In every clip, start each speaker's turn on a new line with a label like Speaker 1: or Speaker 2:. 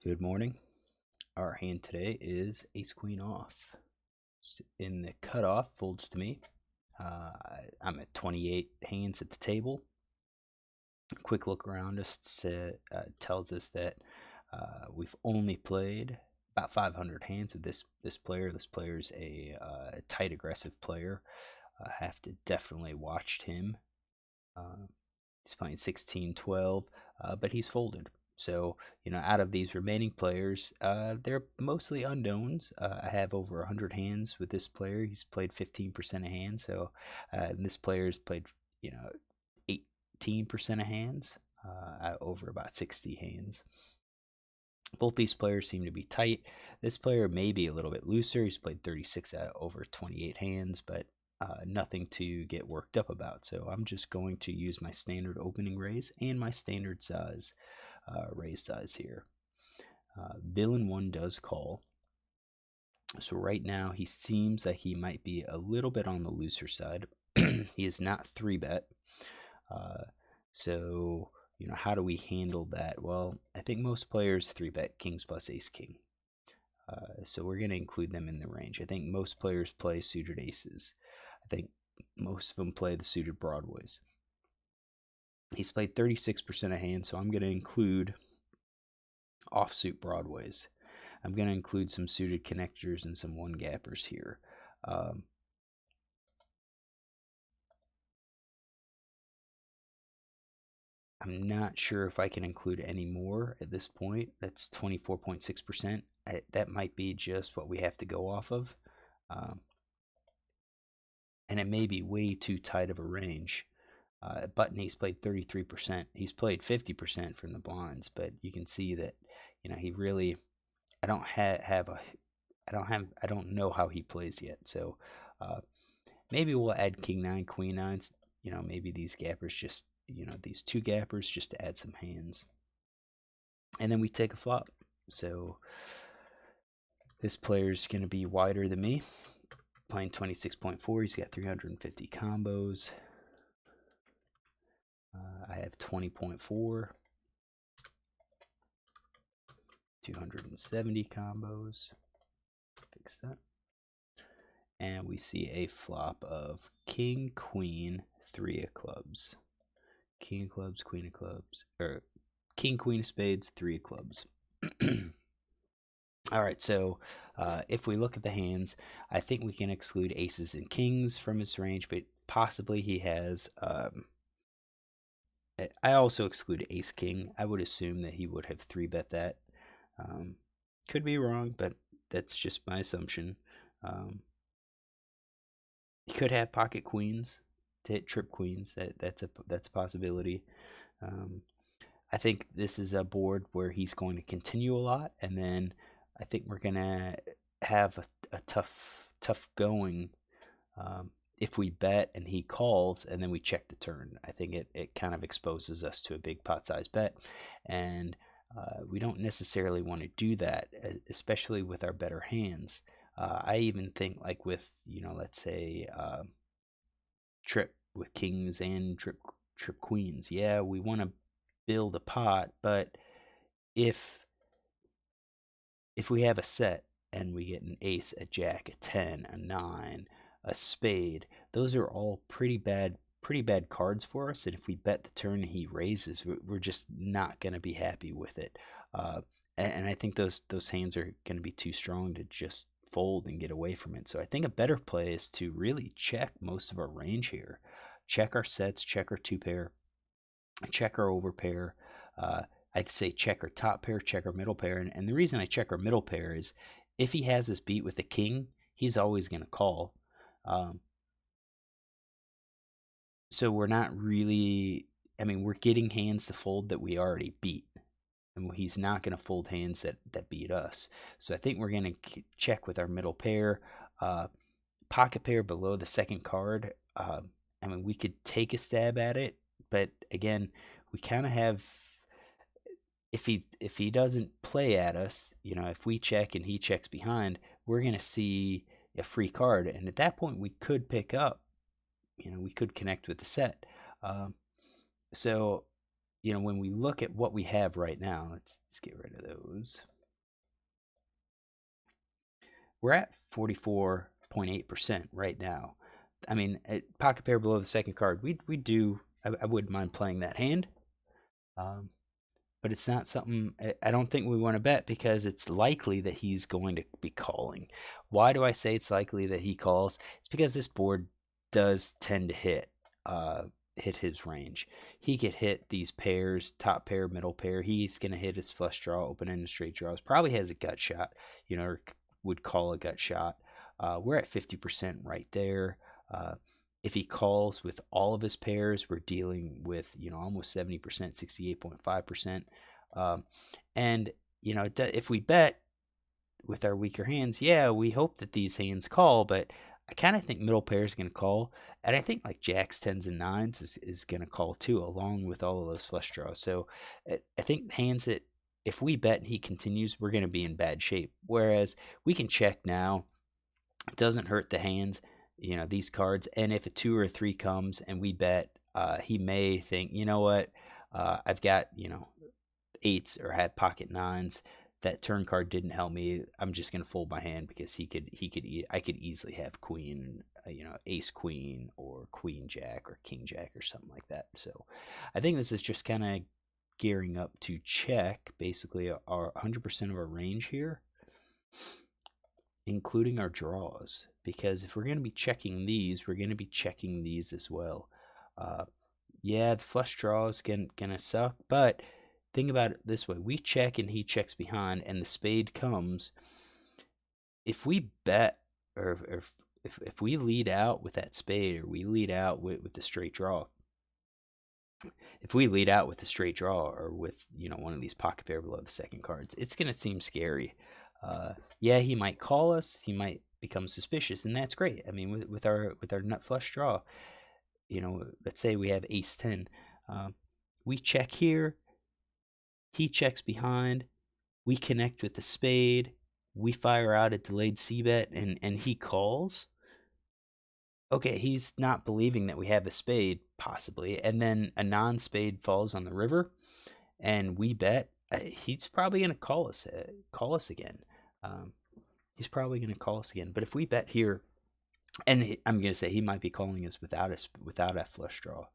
Speaker 1: Good morning. Our hand today is ace queen off. In the cutoff, folds to me. I'm at 28 hands at the table. Quick look around us tells us that we've only played about 500 hands with this player. This player's a tight, aggressive player. Have to definitely watch him. He's playing 16-12, but he's folded. So, out of these remaining players, they're mostly unknowns. I have over 100 hands with this player. He's played 15% of hands. So, and this player's played, 18% of hands over about 60 hands. Both these players seem to be tight. This player may be a little bit looser. He's played 36 out of over 28 hands, but nothing to get worked up about. So I'm just going to use my standard opening raise and my standard size raise size here. Villain 1 does call. So right now he seems like he might be a little bit on the looser side. He is not 3-bet. So, how do we handle that? Well, I think most players 3-bet kings plus ace king. So we're going to include them in the range. I think most players play suited aces. I think most of them play the suited broadways. He's played 36% of hands, so I'm going to include offsuit broadways. I'm going to include some suited connectors and some one-gappers here. I'm not sure if I can include any more at this point. That's 24.6%. That might be just what we have to go off of. And it may be way too tight of a range. Button, he's played 33%. He's played 50% from the blinds, but you can see that, he really, I don't know how he plays yet. So maybe we'll add king 9, queen 9. Maybe these gappers just, these two gappers just to add some hands. And then we take a flop. So this player's going to be wider than me. Playing 26.4. He's got 350 combos. I have 20.4. 270 combos. Fix that. And we see a flop of king, queen, 3 of clubs. King of clubs, queen of clubs. Or king, queen of spades, 3 of clubs. All right, so if we look at the hands, I think we can exclude aces and kings from his range, but possibly he has... I also exclude ace king. I would assume that he would have 3-bet that. Could be wrong, but that's just my assumption. He could have pocket queens to hit trip queens. That's a possibility. I think this is a board where he's going to continue a lot, and then I think we're gonna have a tough going if we bet and he calls and then we check the turn. I think it kind of exposes us to a big pot size bet, and we don't necessarily want to do that, especially with our better hands. I even think like with, let's say trip with kings and trip queens. Yeah, we want to build a pot, but if we have a set and we get an ace, a jack, a 10, a 9, a spade, those are all pretty bad cards for us, and if we bet the turn and he raises, we're just not going to be happy with it. And I think those hands are going to be too strong to just fold and get away from it. So I think a better play is to really check most of our range here. Check our sets, check our 2-pair, check our overpair. I'd say check our top pair, check our middle pair. And the reason I check our middle pair is if he has this beat with the king, he's always going to call. So we're not really, we're getting hands to fold that we already beat. And he's not going to fold hands that beat us. So I think we're going to check with our middle pair. Pocket pair below the second card. We could take a stab at it. But again, we kind of have... If he doesn't play at us, if we check and he checks behind, we're going to see a free card. And at that point, we could pick up. We could connect with the set. So, when we look at what we have right now, let's get rid of those. we're at 44.8% right now. I mean, at pocket pair below the second card, we do. I wouldn't mind playing that hand, um, but it's not something I don't think we want to bet because it's likely that he's going to be calling. Why do I say it's likely that he calls? It's because this board does tend to hit his range. He could hit these pairs, top pair, middle pair. He's going to hit his flush draw, open ended straight draws. Probably has a gut shot, or would call a gut shot. We're at 50% right there. If he calls with all of his pairs, we're dealing with, almost 70%, 68.5%. And, if we bet with our weaker hands, yeah, we hope that these hands call, but I kind of think middle pair is going to call. And I think like jacks, tens, and nines is going to call too, along with all of those flush draws. So I think hands that if we bet and he continues, we're going to be in bad shape. Whereas we can check now. It doesn't hurt the hands, these cards. And if a 2 or a 3 comes and we bet, he may think, you know what, I've got, eights or had pocket nines. That turn card didn't help me. I'm just gonna fold my hand because I could easily have queen, ace queen or queen jack or king jack or something like that. So I think this is just kind of gearing up to check basically our 100% of our range here, including our draws, because if we're going to be checking these, we're going to be checking these as well. Yeah, the flush draw is gonna suck, but think about it this way: we check and he checks behind, and the spade comes. If we bet, or if we lead out with that spade, or we lead out with the straight draw, if we lead out with a straight draw or with one of these pocket pair below the second cards, it's gonna seem scary. Yeah, he might call us. He might become suspicious, and that's great. I mean, with our nut flush draw, let's say we have ace 10, we check here. He checks behind. We connect with the spade. We fire out a delayed cbet, and he calls. Okay, he's not believing that we have a spade, possibly, and then a non-spade falls on the river, and we bet. He's probably gonna call us again. He's probably gonna call us again. But if we bet here, and I'm gonna say he might be calling us without a flush draw.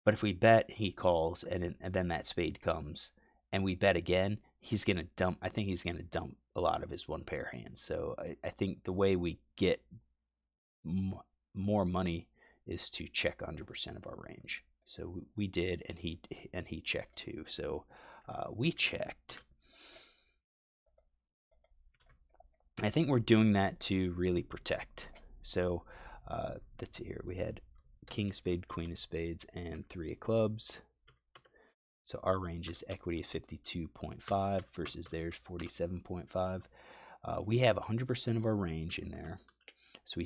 Speaker 1: But if we bet, he calls, and then that spade comes, and we bet again, he's gonna dump. I think he's gonna dump a lot of his one pair hands. So I think the way we get more money is to check 100% of our range. So we did, and he checked too. So we checked. I think we're doing that to really protect. So let's see here. We had king spade, queen of spades, and 3 of clubs. So our range is equity of 52.5 versus theirs 47.5. We have 100% of our range in there. So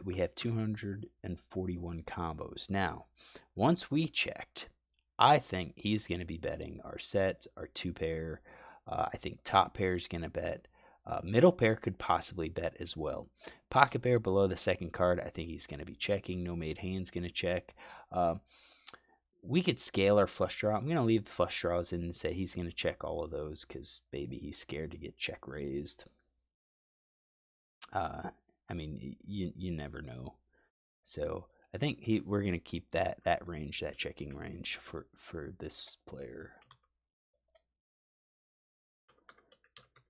Speaker 1: we have 241 combos. Now, once we checked, I think he's going to be betting our sets, our 2 pair. I think top pair is going to bet. Middle pair could possibly bet as well. Pocket pair below the second card, I think he's going to be checking. No made hand's going to check. We could scale our flush draw. I'm going to leave the flush draws in and say he's going to check all of those because maybe he's scared to get check raised. I mean, you never know. So I think we're going to keep that range, that checking range for this player.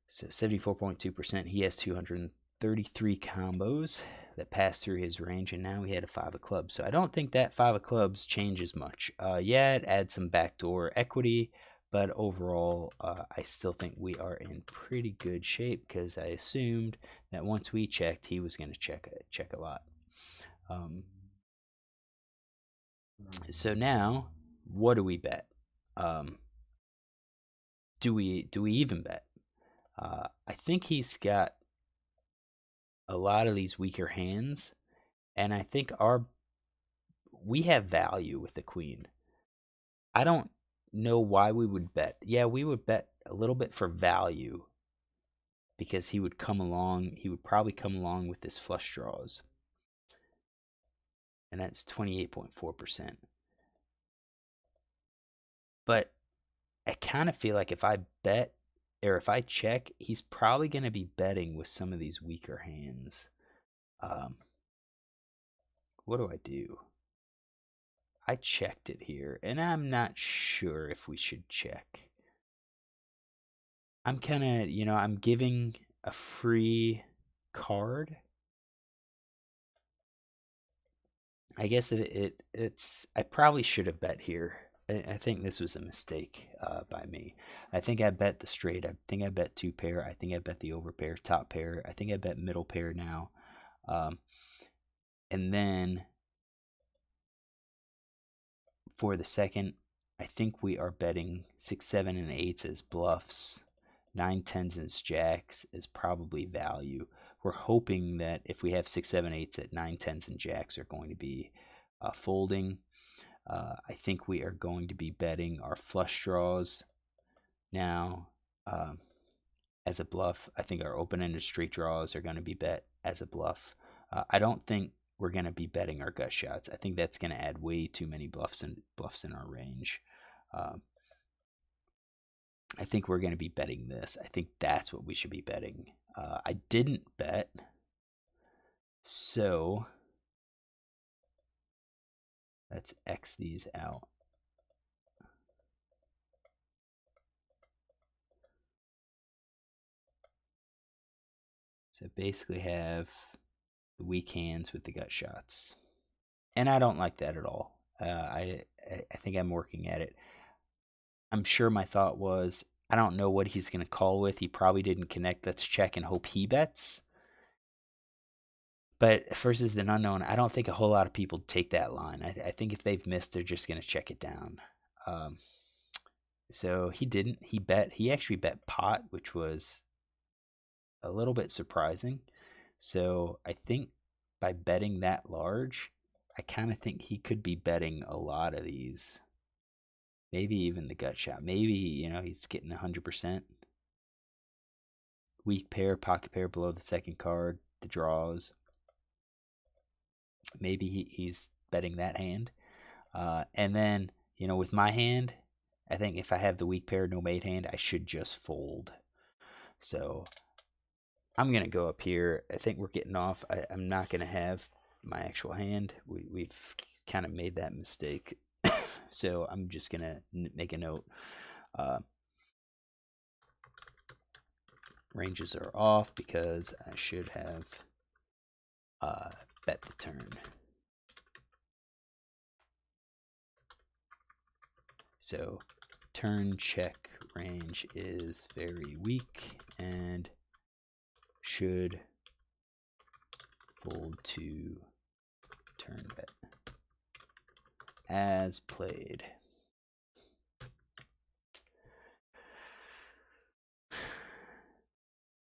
Speaker 1: So 74.2%. He has 233 combos that pass through his range, and now he had a 5 of clubs. So I don't think that 5 of clubs changes much. Yeah, it adds some backdoor equity, but overall, I still think we are in pretty good shape because I assumed that once we checked, he was going to check a lot. So now, what do we bet? Do we even bet? I think he's got a lot of these weaker hands, and I think we have value with the queen. I don't know why we would bet. Yeah, we would bet a little bit for value because he would come along. He would probably come along with his flush draws, and that's 28.4%. But I kind of feel like if I bet or if I check, he's probably going to be betting with some of these weaker hands. Um, what do I do? I checked it here, and I'm not sure if we should check. I'm kind of, I'm giving a free card. I guess it's I probably should have bet here. I think this was a mistake by me. I think I bet the straight. I think I bet two pair. I think I bet the over pair, top pair. I think I bet middle pair now. Um, and then for the second, I think we are betting 6, 7, and 8s as bluffs. 9, 10s, and jacks is probably value. We're hoping that if we have 6, 7, 8s, that 9, 10s, and jacks are going to be folding. I think we are going to be betting our flush draws now as a bluff. I think our open-ended straight draws are going to be bet as a bluff. I don't think we're going to be betting our gut shots. I think that's going to add way too many bluffs in our range. I think we're going to be betting this. I think that's what we should be betting. I didn't bet, so let's X these out. So basically have the weak hands with the gut shots. And I don't like that at all. I think I'm working at it. I'm sure my thought was, I don't know what he's going to call with. He probably didn't connect. Let's check and hope he bets. But versus an unknown, I don't think a whole lot of people take that line. I think if they've missed, they're just going to check it down. So he didn't. He actually bet pot, which was a little bit surprising. So I think by betting that large, I kind of think he could be betting a lot of these. Maybe even the gut shot. Maybe, he's getting 100%. Weak pair, pocket pair below the second card, the draws. Maybe he's betting that hand. And then, with my hand, I think if I have the weak pair, no mate hand, I should just fold. So I'm going to go up here. I think we're getting off. I'm not going to have my actual hand. We've kind of made that mistake. So I'm just going to make a note. Ranges are off because I should have bet the turn. So turn check range is very weak and should fold to turn bet as played.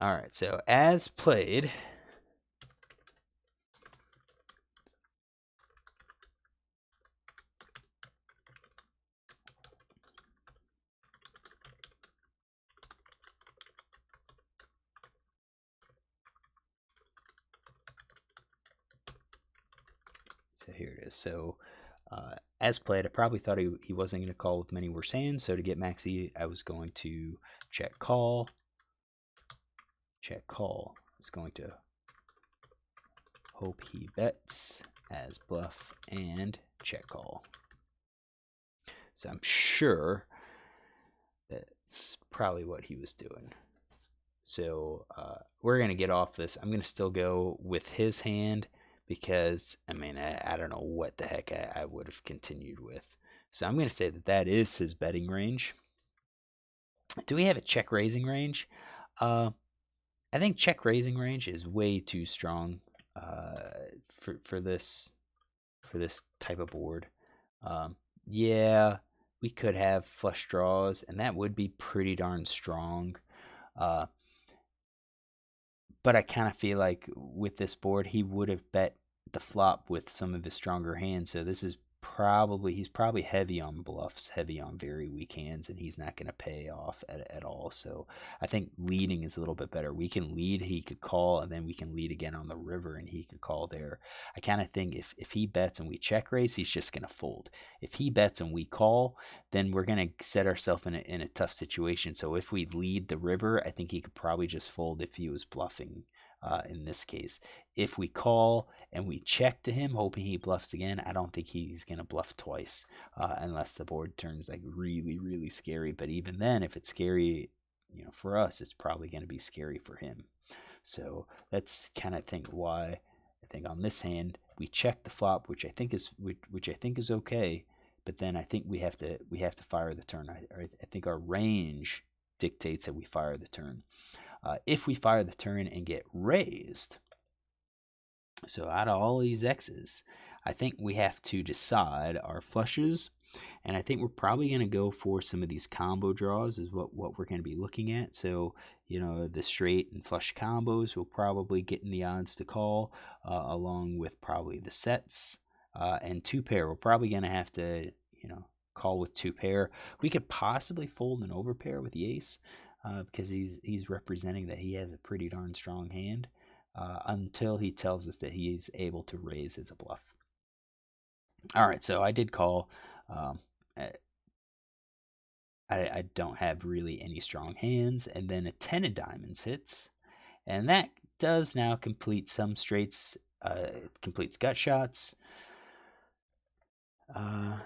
Speaker 1: All right, so as played, so here it is. So as played, I probably thought he wasn't going to call with many worse hands. So to get maxi, I was going to check call. Check call. I was going to hope he bets as bluff and check call. So I'm sure that's probably what he was doing. So we're going to get off this. I'm going to still go with his hand because, I don't know what the heck I would have continued with. So I'm going to say that is his betting range. Do we have a check raising range? I think check raising range is way too strong for this type of board. Yeah, we could have flush draws, and that would be pretty darn strong. But I kind of feel like with this board, he would have bet the flop with some of his stronger hands. So this is he's probably heavy on bluffs, heavy on very weak hands, and he's not going to pay off at all. So I think leading is a little bit better. We can lead, he could call, and then we can lead again on the river, and he could call there. I kind of think if he bets and we check raise, he's just going to fold. If he bets and we call, then we're going to set ourselves in a tough situation. So if we lead the river, I think he could probably just fold if he was bluffing. In this case, if we call and we check to him, hoping he bluffs again, I don't think he's going to bluff twice unless the board turns like really, really scary. But even then, if it's scary, for us, it's probably going to be scary for him. So that's kind of think why I think on this hand we check the flop, which I think is okay. But then I think we have to fire the turn. I think our range dictates that we fire the turn. If we fire the turn and get raised, so out of all these X's, I think we have to decide our flushes, and I think we're probably going to go for some of these combo draws is what we're going to be looking at. So, the straight and flush combos will probably get in the odds to call, along with probably the sets, and two pair. We're probably going to have to, call with two pair. We could possibly fold an overpair with the ace. Because he's representing that he has a pretty darn strong hand until he tells us that he is able to raise as a bluff. All right, so I did call. I don't have really any strong hands, and then a 10 of diamonds hits, and that does now complete some straights. It completes gut shots. So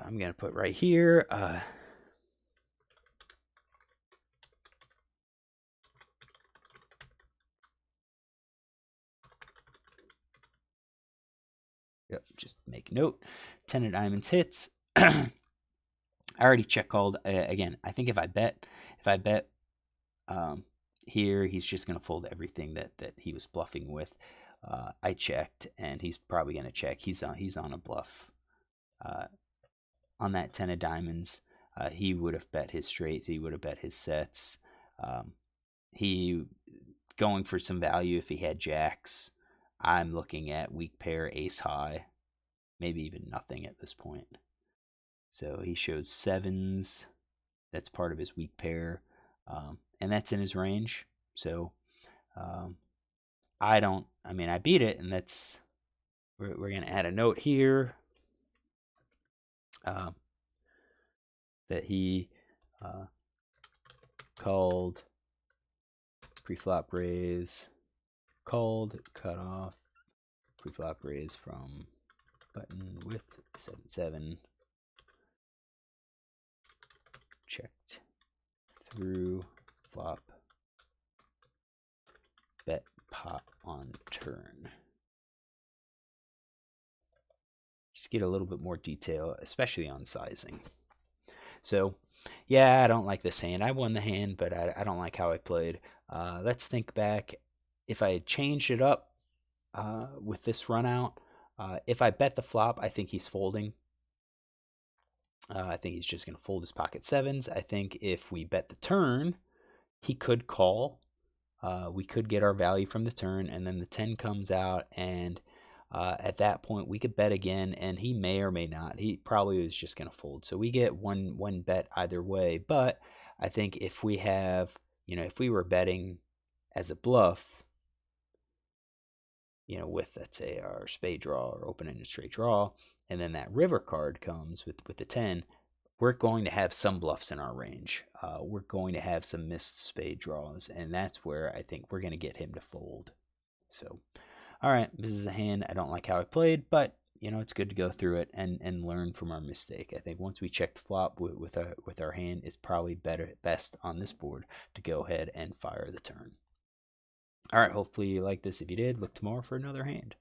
Speaker 1: I'm gonna put right here. Yep, just make note. 10 of diamonds hits. I already check called. Again, I think if I bet here, he's just going to fold everything that he was bluffing with. I checked, and he's probably going to check. He's on a bluff. On that 10 of diamonds, he would have bet his straight. He would have bet his sets. He going for some value if he had jacks. I'm looking at weak pair, ace high, maybe even nothing at this point. So he shows sevens. That's part of his weak pair, and that's in his range. So I beat it, and that's we're going to add a note here that he called pre-flop raise. Called, cut off, pre-flop raise from button with 7-7, checked through flop, bet pot on turn. Just get a little bit more detail, especially on sizing. So, yeah, I don't like this hand. I won the hand, but I don't like how I played. Let's think back. If I had changed it up with this run out, if I bet the flop, I think he's folding. I think he's just going to fold his pocket sevens. I think if we bet the turn, he could call. We could get our value from the turn, and then the 10 comes out, and at that point, we could bet again, and he may or may not. He probably was just going to fold. So we get one bet either way. But I think if we have, if we were betting as a bluff, with, let's say, our spade draw or open-ended straight draw, and then that river card comes with the 10, we're going to have some bluffs in our range. We're going to have some missed spade draws, and that's where I think we're going to get him to fold. So, all right, this is a hand. I don't like how I played, but, it's good to go through it and learn from our mistake. I think once we check the flop with our hand, it's probably best on this board to go ahead and fire the turn. All right, hopefully you like this. If you did, look tomorrow for another hand.